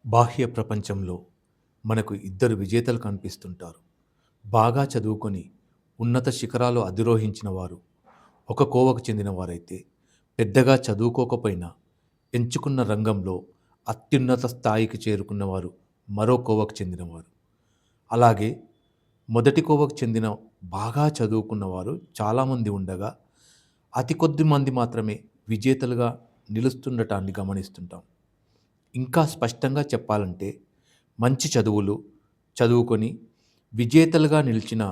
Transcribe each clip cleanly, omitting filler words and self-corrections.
బాహ్య ప్రపంచంలో మనకు ఇద్దరు విజేతలు కనిపిస్తుంటారు. బాగా చదువుకొని ఉన్నత శిఖరాలు అధిరోహించిన వారు ఒక కోవకు చెందిన వారైతే, పెద్దగా చదువుకోకపోయినా ఎంచుకున్న రంగంలో అత్యున్నత స్థాయికి చేరుకున్నవారు మరో కోవకు చెందినవారు. అలాగే మొదటి కోవకు చెందిన బాగా చదువుకున్నవారు చాలామంది ఉండగా, అతి కొద్ది మంది మాత్రమే విజేతలుగా నిలుస్తుండటాన్ని గమనిస్తుంటాం. ఇంకా స్పష్టంగా చెప్పాలంటే, మంచి చదువులు చదువుకొని విజేతలుగా నిలిచిన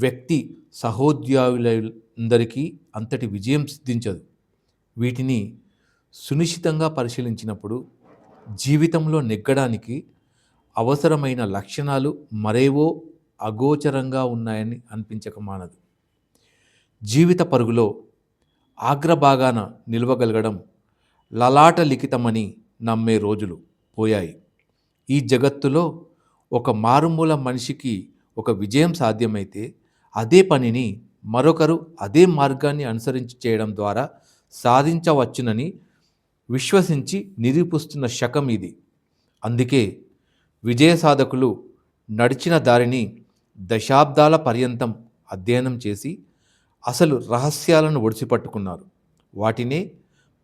వ్యక్తి సహోద్యోగులందరికీ అంతటి విజయం సిద్ధించదు. వీటిని సునిశితంగా పరిశీలించినప్పుడు జీవితంలో నెగ్గడానికి అవసరమైన లక్షణాలు మరేవో అగోచరంగా ఉన్నాయని అనిపించక మానదు. జీవిత పరుగులో అగ్రభాగాన నిలవగలగడం లలాట లిఖితమని నమ్మే రోజులు పోయాయి. ఈ జగత్తులో ఒక మారుమూల మనిషికి ఒక విజయం సాధ్యమైతే, అదే పనిని మరొకరు అదే మార్గాన్ని అనుసరించి చేయడం ద్వారా సాధించవచ్చునని విశ్వసించి నిరూపిస్తున్న శకం ఇది. అందుకే విజయ సాధకులు నడిచిన దారిని దశాబ్దాల పర్యంతం అధ్యయనం చేసి అసలు రహస్యాలను ఒడిసిపట్టుకున్నారు. వాటినే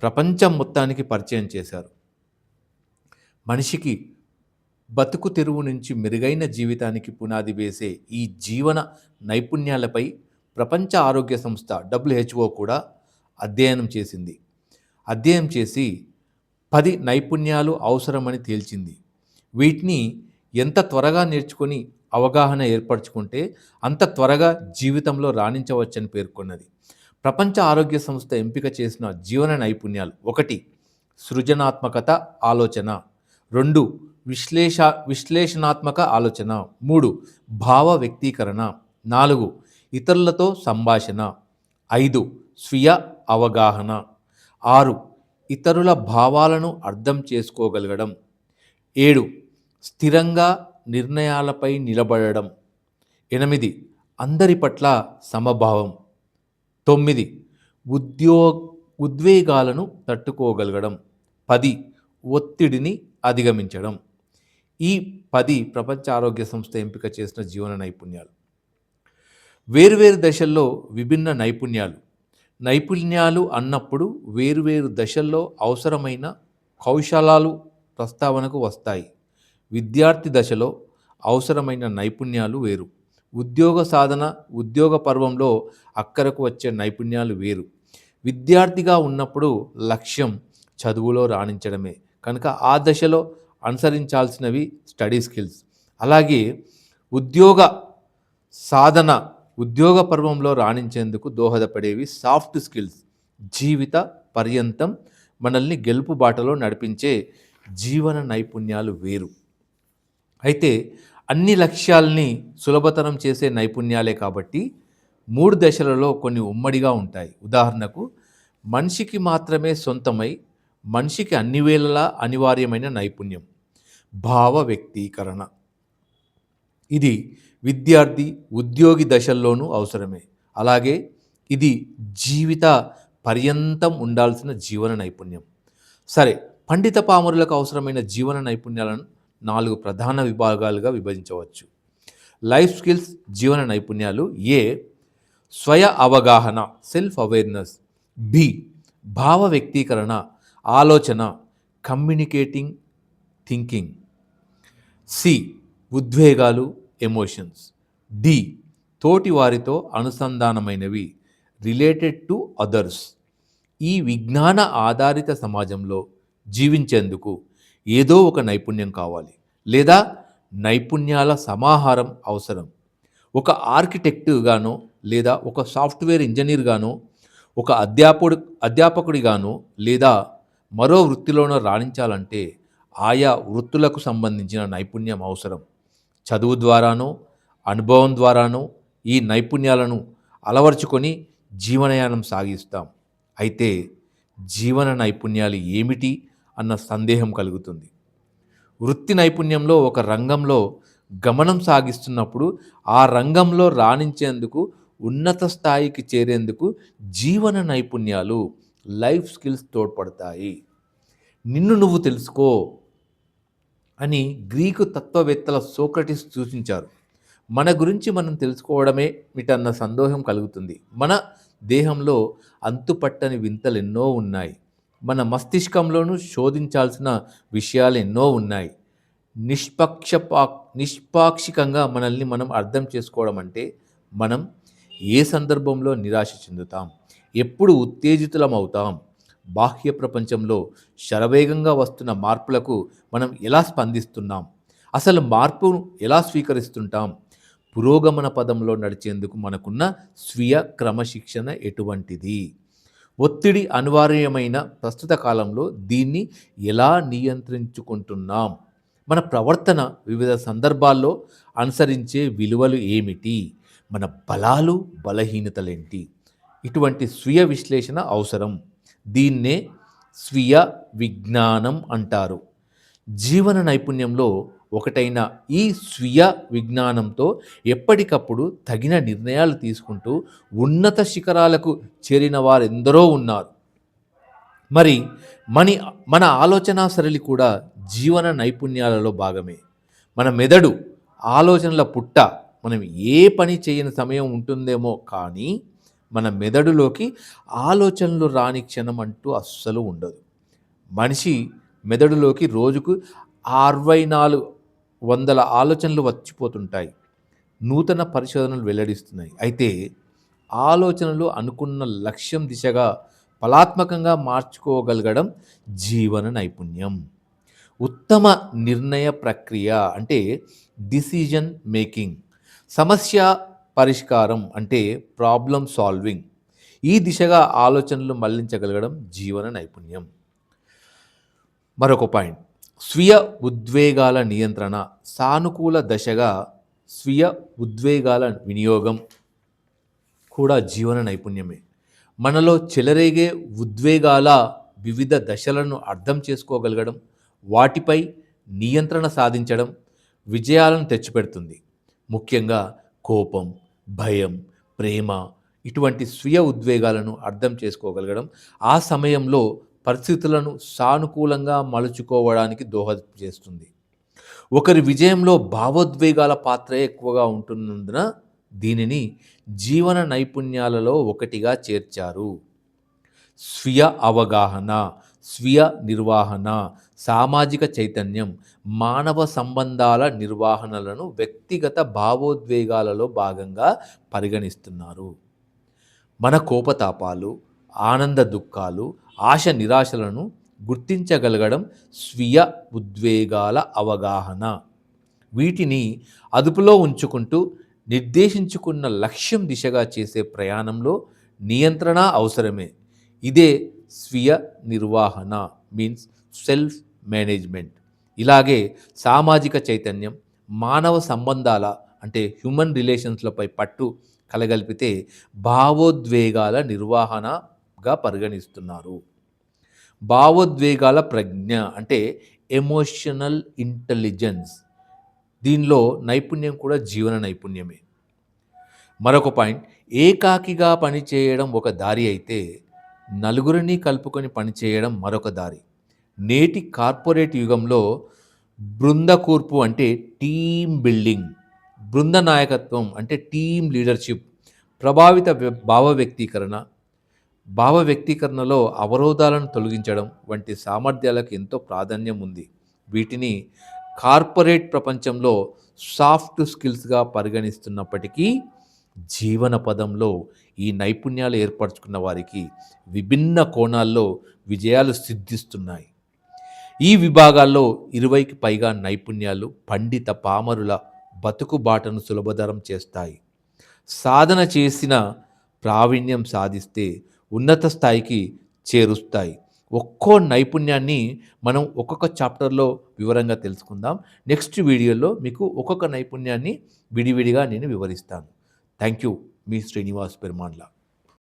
ప్రపంచం మొత్తానికి పరిచయం చేశారు. మనిషికి బతుకు తెరువు నుంచి మెరుగైన జీవితానికి పునాది వేసే ఈ జీవన నైపుణ్యాలపై ప్రపంచ ఆరోగ్య సంస్థ WHO కూడా అధ్యయనం చేసింది. అధ్యయనం చేసి 10 నైపుణ్యాలు అవసరమని తేల్చింది. వీటిని ఎంత త్వరగా నేర్చుకొని అవగాహన ఏర్పరచుకుంటే అంత త్వరగా జీవితంలో రాణించవచ్చని పేర్కొన్నది. ప్రపంచ ఆరోగ్య సంస్థ ఎంపిక చేసిన జీవన నైపుణ్యాలు: 1 సృజనాత్మకత ఆలోచన, 2 విశ్లేషణాత్మక ఆలోచన, 3 భావ వ్యక్తీకరణ, 4 ఇతరులతో సంభాషణ, 5 స్వీయ అవగాహన, 6 ఇతరుల భావాలను అర్థం చేసుకోగలగడం, 7 స్థిరంగా నిర్ణయాలపై నిలబడడం, 8 అందరి పట్ల సమభావం, 9 ఉద్వేగాలను తట్టుకోగలగడం, 10 ఒత్తిడిని అధిగమించడం. ఈ 10 ప్రపంచ ఆరోగ్య సంస్థ ఎంపిక చేసిన జీవన నైపుణ్యాలు. వేరువేరు దశల్లో విభిన్న నైపుణ్యాలు అన్నప్పుడు వేరువేరు దశల్లో అవసరమైన కౌశలాలు ప్రస్తావనకు వస్తాయి. విద్యార్థి దశలో అవసరమైన నైపుణ్యాలు వేరు. ఉద్యోగ సాధన, ఉద్యోగ పర్వంలో అక్కరకు వచ్చే నైపుణ్యాలు వేరు. విద్యార్థిగా ఉన్నప్పుడు లక్ష్యం చదువులో రాణించడమే కనుక ఆ దశలో అనుసరించాల్సినవి స్టడీ స్కిల్స్. అలాగే ఉద్యోగ సాధన, ఉద్యోగ పర్వంలో రాణించేందుకు దోహదపడేవి సాఫ్ట్ స్కిల్స్. జీవిత పర్యంతం మనల్ని గెలుపు బాటలో నడిపించే జీవన నైపుణ్యాలు వేరు. అయితే అన్ని లక్ష్యాల్ని సులభతరం చేసే నైపుణ్యాలే కాబట్టి 3 దశలలో కొన్ని ఉమ్మడిగా ఉంటాయి. ఉదాహరణకు, మనిషికి మాత్రమే సొంతమై మనిషికి అన్ని వేళలా అనివార్యమైన నైపుణ్యం భావ వ్యక్తీకరణ. ఇది విద్యార్థి, ఉద్యోగి దశల్లోనూ అవసరమే. అలాగే ఇది జీవిత పర్యంతం ఉండాల్సిన జీవన నైపుణ్యం. సరే, పండిత పామరులకు అవసరమైన జీవన నైపుణ్యాలను 4 ప్రధాన విభాగాలుగా విభజించవచ్చు. లైఫ్ స్కిల్స్ జీవన నైపుణ్యాలు: ఏ స్వయ అవగాహన సెల్ఫ్ అవేర్నెస్, బి భావ వ్యక్తీకరణ ఆలోచన కమ్యూనికేటింగ్ థింకింగ్, సి ఉద్వేగాలు ఎమోషన్స్, డి తోటి వారితో అనుసంధానమైనవి రిలేటెడ్ టు అదర్స్. ఈ విజ్ఞాన ఆధారిత సమాజంలో జీవించేందుకు ఏదో ఒక నైపుణ్యం కావాలి లేదా నైపుణ్యాల సమాహారం అవసరం. ఒక ఆర్కిటెక్టుగానో లేదా ఒక సాఫ్ట్వేర్ ఇంజనీర్గానో, ఒక అధ్యాపకుడిగానో లేదా మరో వృత్తిలోనో రాణించాలంటే ఆయా వృత్తులకు సంబంధించిన నైపుణ్యం అవసరం. చదువు ద్వారానో అనుభవం ద్వారానో ఈ నైపుణ్యాలను అలవర్చుకొని జీవనయానం సాగిస్తాం. అయితే జీవన నైపుణ్యాలు ఏమిటి అన్న సందేహం కలుగుతుంది. వృత్తి నైపుణ్యంలో ఒక రంగంలో గమనం సాగిస్తున్నప్పుడు ఆ రంగంలో రాణించేందుకు, ఉన్నత స్థాయికి చేరేందుకు జీవన నైపుణ్యాలు, లైఫ్ స్కిల్స్ తోడ్పడతాయి. నిన్ను నువ్వు తెలుసుకో. అని గ్రీకు తత్వవేత్తల సోక్రటీస్ సూచించారు. మన గురించి మనం తెలుసుకోవడమే మిటన్న సందేహం కలుగుతుంది. మన దేహంలో అంతుపట్టని వింతలెన్నో ఉన్నాయి. మన మస్తిష్కంలోనూ శోధించాల్సిన విషయాలు ఎన్నో ఉన్నాయి. నిష్పాక్షికంగా మనల్ని మనం అర్థం చేసుకోవడం అంటే మనం ఏ సందర్భంలో నిరాశ చెందుతాం, ఎప్పుడు ఉత్తేజితులమవుతాం, బాహ్య ప్రపంచంలో శరవేగంగా వస్తున్న మార్పులకు మనం ఎలా స్పందిస్తున్నాం, అసలు మార్పును ఎలా స్వీకరిస్తుంటాం, పురోగమన పదంలో నడిచేందుకు మనకున్న స్వీయ క్రమశిక్షణ ఎటువంటిది, ఒత్తిడి అనివార్యమైన ప్రస్తుత కాలంలో దీన్ని ఎలా నియంత్రించుకుంటున్నాం, మన ప్రవర్తన వివిధ సందర్భాల్లో అనుసరించే విలువలు ఏమిటి, మన బలాలు బలహీనతలేంటి, ఇటువంటి స్వీయ విశ్లేషణ అవసరం. దీన్నే స్వీయ విజ్ఞానం అంటారు. జీవన నైపుణ్యంలో ఒకటైన ఈ స్వీయ విజ్ఞానంతో ఎప్పటికప్పుడు తగిన నిర్ణయాలు తీసుకుంటూ ఉన్నత శిఖరాలకు చేరిన వారెందరో ఉన్నారు. మరి మన ఆలోచన సరళి కూడా జీవన నైపుణ్యాలలో భాగమే. మన మెదడు ఆలోచనల పుట్ట. మనం ఏ పని చేయని సమయం ఉంటుందేమో కానీ మన మెదడులోకి ఆలోచనలు రాని క్షణం అంటూ అస్సలు ఉండదు. మనిషి మెదడులోకి రోజుకు 6400 ఆలోచనలు వచ్చిపోతుంటాయి. నూతన పరిశోధనలు వెల్లడిస్తున్నాయి. అయితే ఆలోచనలు అనుకున్న లక్ష్యం దిశగా ఫలాత్మకంగా మార్చుకోగలగడం జీవన నైపుణ్యం. ఉత్తమ నిర్ణయ ప్రక్రియ అంటే డిసిజన్ మేకింగ్, సమస్య పరిష్కారం అంటే ప్రాబ్లం సాల్వింగ్, ఈ దిశగా ఆలోచనలు మళ్లించగలగడం జీవన నైపుణ్యం. మరొక పాయింట్, స్వీయ ఉద్వేగాల నియంత్రణ. సానుకూల దశగా స్వీయ ఉద్వేగాల వినియోగం కూడా జీవన నైపుణ్యమే. మనలో చెలరేగే ఉద్వేగాల వివిధ దశలను అర్థం చేసుకోగలగడం, వాటిపై నియంత్రణ సాధించడం విజయాలను తెచ్చిపెడుతుంది. ముఖ్యంగా కోపం, భయం, ప్రేమ ఇటువంటి స్వీయ ఉద్వేగాలను అర్థం చేసుకోగలగడం ఆ సమయంలో పరిస్థితులను సానుకూలంగా మలుచుకోవడానికి దోహదం చేస్తుంది. ఒకరి విజయంలో భావోద్వేగాల పాత్ర ఎక్కువగా ఉంటున్నందున దీనిని జీవన నైపుణ్యాలలో ఒకటిగా చేర్చారు. స్వీయ అవగాహన, స్వీయ నిర్వహణ, సామాజిక చైతన్యం, మానవ సంబంధాల నిర్వహణలను వ్యక్తిగత భావోద్వేగాలలో భాగంగా పరిగణిస్తున్నారు. మన కోపతాపాలు, ఆనంద దుఃఖాలు, ఆశ నిరాశలను గుర్తించగలగడం స్వీయ ఉద్వేగాల అవగాహన. వీటిని అదుపులో ఉంచుకుంటూ నిర్దేశించుకున్న లక్ష్యం దిశగా చేసే ప్రయాణంలో నియంత్రణ అవసరమే. ఇదే స్వీయ నిర్వహణ మీన్స్ సెల్ఫ్ మేనేజ్మెంట్. ఇలాగే సామాజిక చైతన్యం, మానవ సంబంధాల అంటే హ్యూమన్ రిలేషన్స్లపై పట్టు కలగలిపితే భావోద్వేగాల నిర్వహణగా పరిగణిస్తున్నారు. భావోద్వేగాల ప్రజ్ఞ అంటే ఎమోషనల్ ఇంటెలిజెన్స్. దీనిలో నైపుణ్యం కూడా జీవన నైపుణ్యమే. మరొక పాయింట్, ఏకాకిగా పనిచేయడం ఒక దారి అయితే నలుగురిని కలుపుకొని పనిచేయడం మరొక దారి. నేటి కార్పొరేట్ యుగంలో బృంద కూర్పు అంటే టీమ్ బిల్డింగ్, బృంద నాయకత్వం అంటే టీమ్ లీడర్షిప్, ప్రభావిత భావ వ్యక్తీకరణలో అవరోధాలను తొలగించడం వంటి సామర్థ్యాలకు ఎంతో ప్రాధాన్యం ఉంది. వీటిని కార్పొరేట్ ప్రపంచంలో సాఫ్ట్ స్కిల్స్గా పరిగణిస్తున్నప్పటికీ జీవన పదంలో ఈ నైపుణ్యాలు ఏర్పరచుకున్న వారికి విభిన్న కోణాల్లో విజయాలు సిద్ధిస్తున్నాయి. ఈ విభాగాల్లో 20కి పైగా నైపుణ్యాలు పండిత పామరుల బతుకుబాటను సులభతరం చేస్తాయి. సాధన చేసిన ప్రావీణ్యం సాధిస్తే ఉన్నత స్థాయికి చేరుస్తాయి. ఒక్కో నైపుణ్యాన్ని మనం ఒక్కొక్క చాప్టర్లో వివరంగా తెలుసుకుందాం. నెక్స్ట్ వీడియోలో మీకు ఒక్కొక్క నైపుణ్యాన్ని విడివిడిగా నేను వివరిస్తాను. Thank you. Me Srinivas Perumandla.